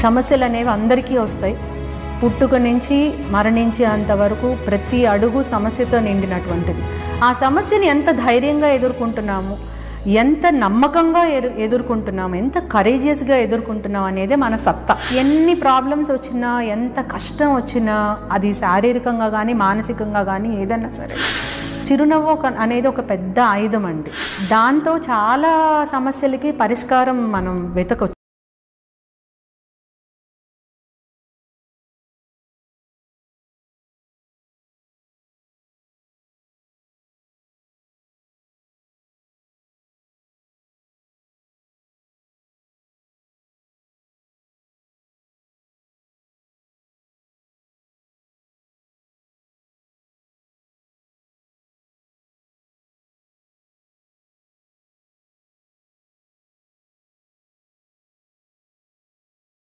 సమస్యలు అనేవి అందరికీ వస్తాయి. పుట్టుక నుంచి మరణించే అంతవరకు ప్రతి అడుగు సమస్యతో నిండినటువంటిది. ఆ సమస్యని ఎంత ధైర్యంగా ఎదుర్కొంటున్నాము, ఎంత నమ్మకంగా ఎదుర్కొంటున్నాము, ఎంత కరేజియస్గా ఎదుర్కొంటున్నాం అనేదే మన సత్తా. ఎన్ని ప్రాబ్లమ్స్ వచ్చినా, ఎంత కష్టం వచ్చినా, అది శారీరకంగా కానీ మానసికంగా కానీ ఏదైనా సరే, చిరునవ్వు అనేది ఒక పెద్ద ఆయుధం అండి. దాంతో చాలా సమస్యలకి పరిష్కారం మనం వెతకొచ్చు.